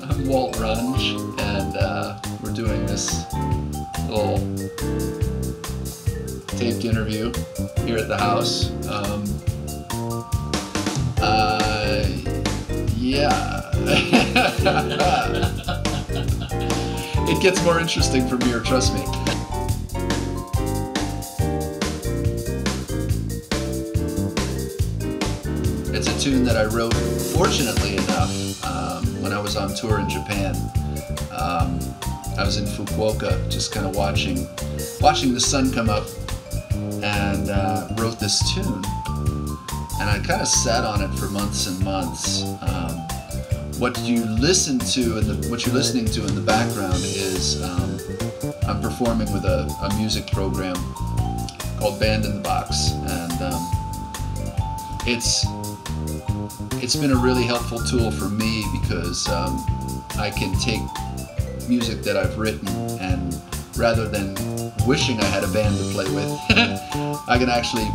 I'm Walt Runge, and we're doing this little taped interview here at the house. Yeah. It gets more interesting from here, trust me. It's a tune that I wrote, fortunately enough, when I was on tour in Japan. I was in Fukuoka, just kind of watching the sun come up, and wrote this tune. And I kind of sat on it for months and months. What you listen to and what you're listening to in the background is I'm performing with a music program called Band in the Box, and it's been a really helpful tool for me because I can take music that I've written, and rather than wishing I had a band to play with, I can actually,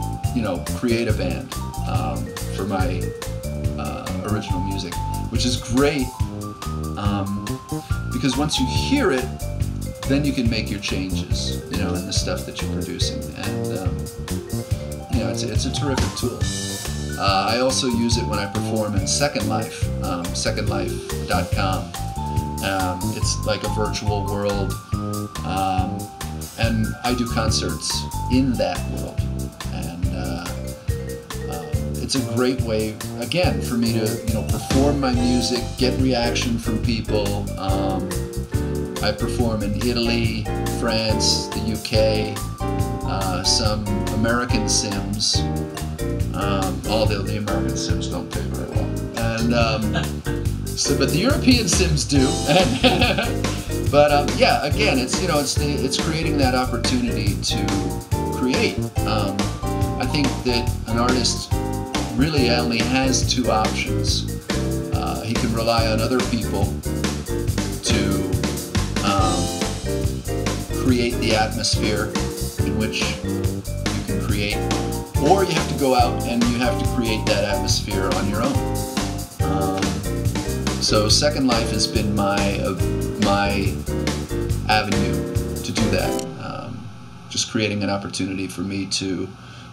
create a band for my original music, which is great because once you hear it, then you can make your changes, in the stuff that you're producing, and it's a terrific tool. I also use it when I perform in Second Life, secondlife.com. It's like a virtual world, and I do concerts in that world, and it's a great way, again, for me to perform my music, get reaction from people. I perform in Italy, France, the UK, some American Sims. Although the American Sims don't pay very well, and but the European Sims do. But yeah, again, it's creating that opportunity to create. I think that an artist really only has two options. He can rely on other people to create the atmosphere in which you can create, or you have to go out and you have to create that atmosphere on your own. So Second Life has been my avenue to do that. Just creating an opportunity for me to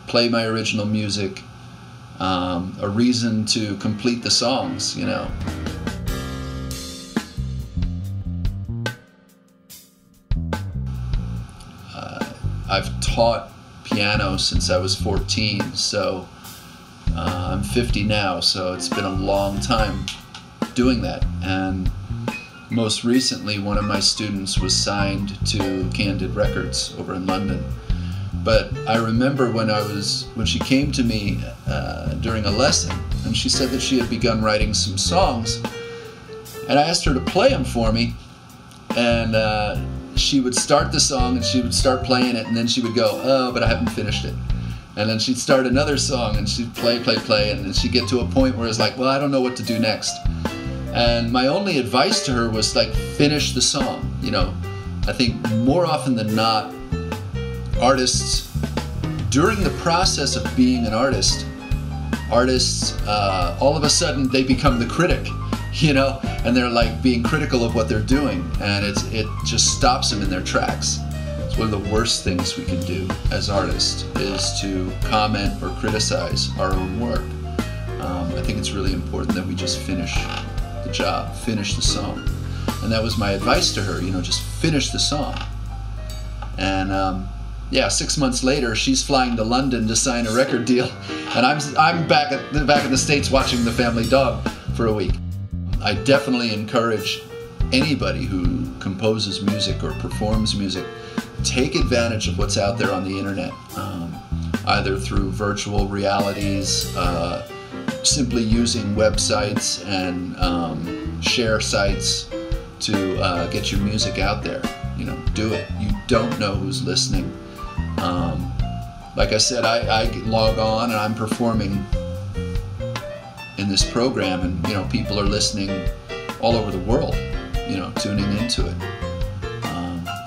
play my original music, a reason to complete the songs, I've taught piano since I was 14, so I'm 50 now, so it's been a long time doing that. And most recently, one of my students was signed to Candid Records over in London. But I remember when she came to me during a lesson, and she said that she had begun writing some songs, and I asked her to play them for me, and she would start the song and she would start playing it, and then she would go, "Oh, but I haven't finished it." And then she'd start another song and she'd play, and then she'd get to a point where it's like, well, I don't know what to do next. And my only advice to her was like, finish the song. I think more often than not, artists, during the process of being an artist, all of a sudden they become the critic, and they're like being critical of what they're doing, and it just stops them in their tracks. It's one of the worst things we can do as artists, is to comment or criticize our own work. I think it's really important that we just finish the job, finish the song. And that was my advice to her, just finish the song. And yeah, 6 months later, she's flying to London to sign a record deal, and I'm back in the States watching The Family Dog for a week. I definitely encourage anybody who composes music or performs music, take advantage of what's out there on the internet, either through virtual realities, simply using websites and share sites to get your music out there. Do it. You don't know who's listening. Like I said, I log on and I'm performing in this program, and people are listening all over the world, tuning into it.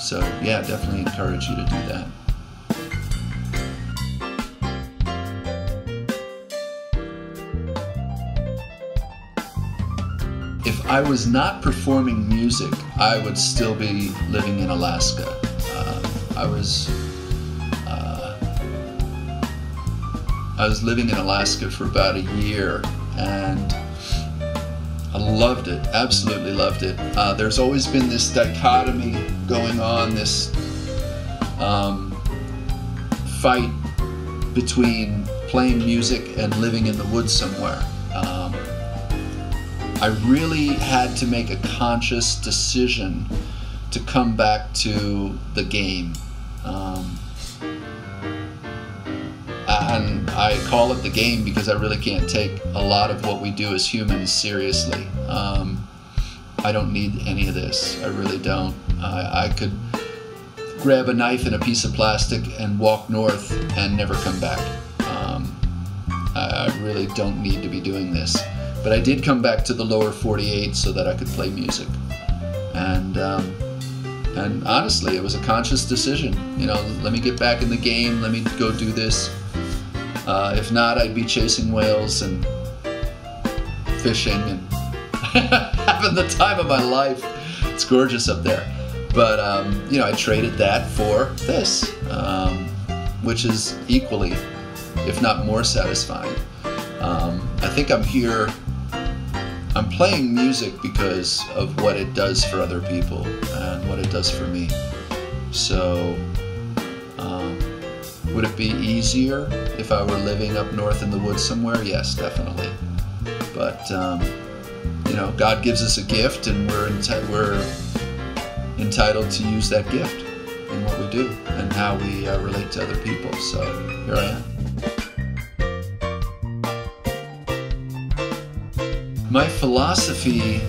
So yeah, definitely encourage you to do that. if I was not performing music, I would still be living in Alaska. I was living in Alaska for about a year, and I loved it, absolutely loved it. There's always been this dichotomy going on, this fight between playing music and living in the woods somewhere. I really had to make a conscious decision to come back to the game. And I call it the game because I really can't take a lot of what we do as humans seriously. I don't need any of this. I really don't. I could grab a knife and a piece of plastic and walk north and never come back. I really don't need to be doing this. But I did come back to the lower 48 so that I could play music. And honestly, it was a conscious decision. You know, let me get back in the game, let me go do this. If not, I'd be chasing whales and fishing and having the time of my life. It's gorgeous up there. But, you know, I traded that for this, which is equally, if not more satisfying. I think I'm here, I'm playing music because of what it does for other people and what it does for me. So, would it be easier if I were living up north in the woods somewhere? Yes, definitely. But, you know, God gives us a gift, and we're entitled to use that gift in what we do and how we relate to other people. So here I am. My philosophy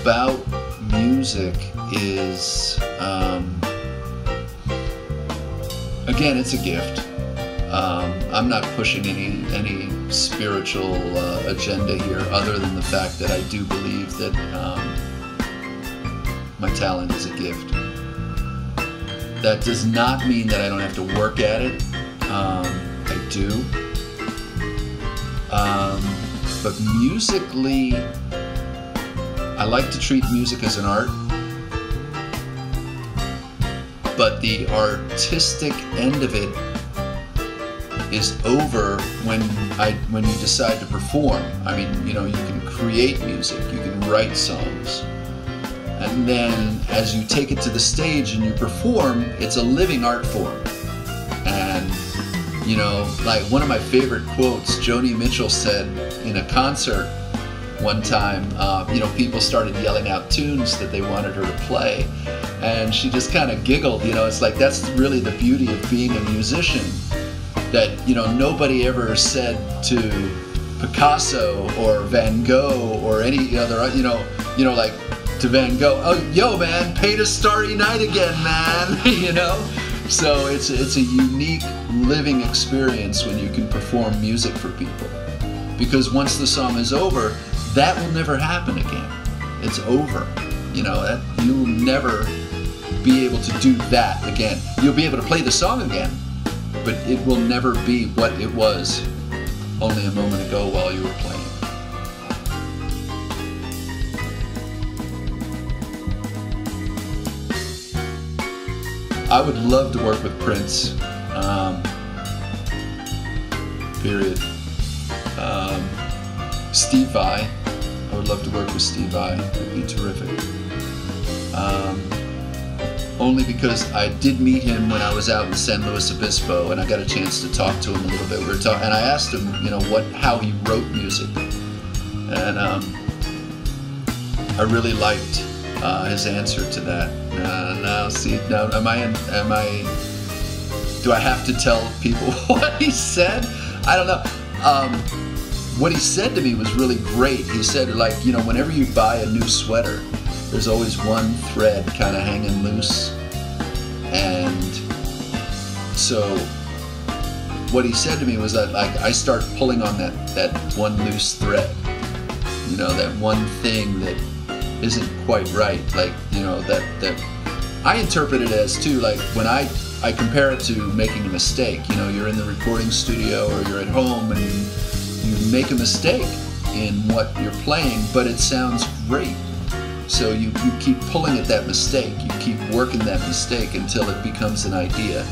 about music is, again, it's a gift. I'm not pushing any spiritual agenda here, other than the fact that I do believe that my talent is a gift. That does not mean that I don't have to work at it. I do. But musically, I like to treat music as an art. But the artistic end of it is over when you decide to perform. I mean, you know, you can create music, you can write songs, and then as you take it to the stage and you perform, it's a living art form. And you know, like one of my favorite quotes, Joni Mitchell said in a concert one time, you know, people started yelling out tunes that they wanted her to play, and she just kind of giggled. You know, it's like, that's really the beauty of being a musician, that, you know, nobody ever said to Picasso or Van Gogh or any other, you know, like to Van Gogh, oh, yo, man, paint a starry night again, man, you know? So it's a unique living experience when you can perform music for people. Because once the song is over, that will never happen again. It's over. You know, that you'll never be able to do that again. You'll be able to play the song again, but it will never be what it was only a moment ago while you were playing. I would love to work with Prince, period. Steve Vai, I would love to work with Steve Vai, it would be terrific. Only because I did meet him when I was out in San Luis Obispo, and I got a chance to talk to him a little bit. We were talking, and I asked him, you know, how he wrote music, and I really liked his answer to that. Now, do I have to tell people what he said? I don't know. What he said to me was really great. He said, like, you know, whenever you buy a new sweater, there's always one thread kind of hanging loose. And so what he said to me was that, like, I start pulling on that one loose thread, you know, that one thing that isn't quite right. Like, you know, that I interpret it as too, like, when I compare it to making a mistake. You know, you're in the recording studio or you're at home and you make a mistake. in what you're playing, but it sounds great. So you keep pulling at that mistake, you keep working that mistake until it becomes an idea.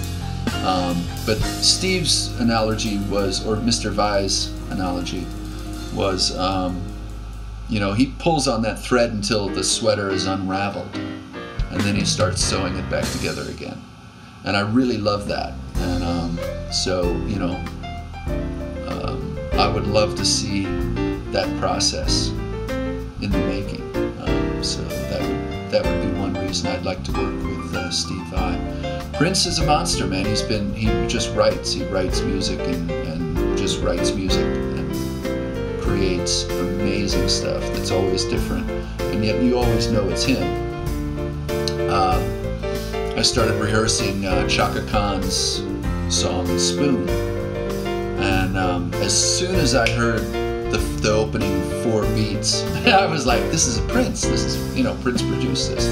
But Steve's analogy was, or Mr. Vai's analogy was, you know, he pulls on that thread until the sweater is unraveled, and then he starts sewing it back together again. And I really love that. And so, you know, I would love to see that process in the making. So that would be one reason I'd like to work with Steve Vai. Prince is a monster, man. He just writes. He writes music and just writes music and creates amazing stuff that's always different, and yet you always know it's him. I started rehearsing Chaka Khan's song Spoon, and as soon as I heard the opening 4 beats, I was like, this is a Prince. This is, you know, Prince produced this.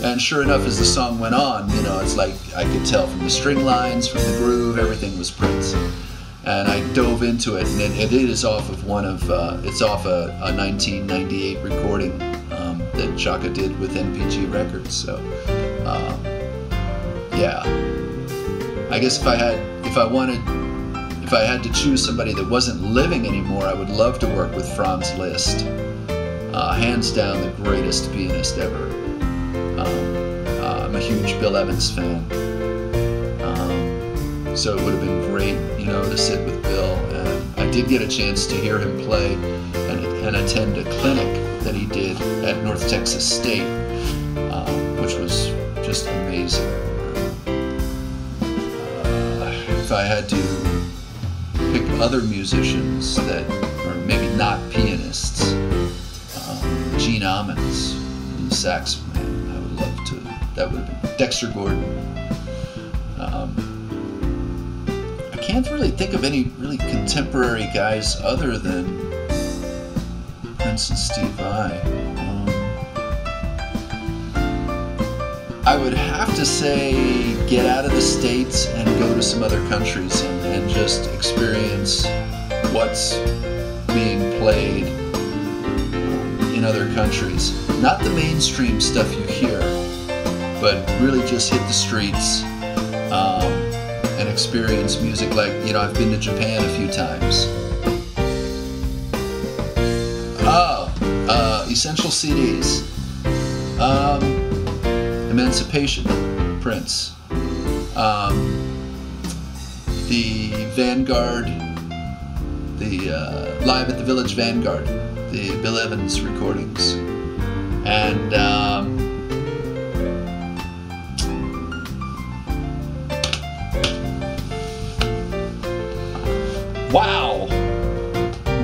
And sure enough, as the song went on, you know, it's like I could tell from the string lines, from the groove, everything was Prince. And I dove into it, and it is off of it's off a 1998 recording that Chaka did with NPG Records. So, yeah. I guess if I had to choose somebody that wasn't living anymore, I would love to work with Franz Liszt. Hands down the greatest pianist ever. I'm a huge Bill Evans fan. So it would have been great, you know, to sit with Bill. And I did get a chance to hear him play and attend a clinic that he did at North Texas State, which was just amazing. If I had to pick other musicians that are maybe not pianists, Gene Ammons, the sax man, I would love to. That would have been Dexter Gordon. I can't really think of any really contemporary guys other than Prince and Steve Vai. I would have to say get out of the States and go to some other countries and just experience what's being played in other countries. Not the mainstream stuff you hear, but really just hit the streets and experience music. Like, you know, I've been to Japan a few times. Essential CDs. Emancipation, Prince. The Vanguard, the Live at the Village Vanguard, the Bill Evans recordings. And wow,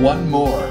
one more.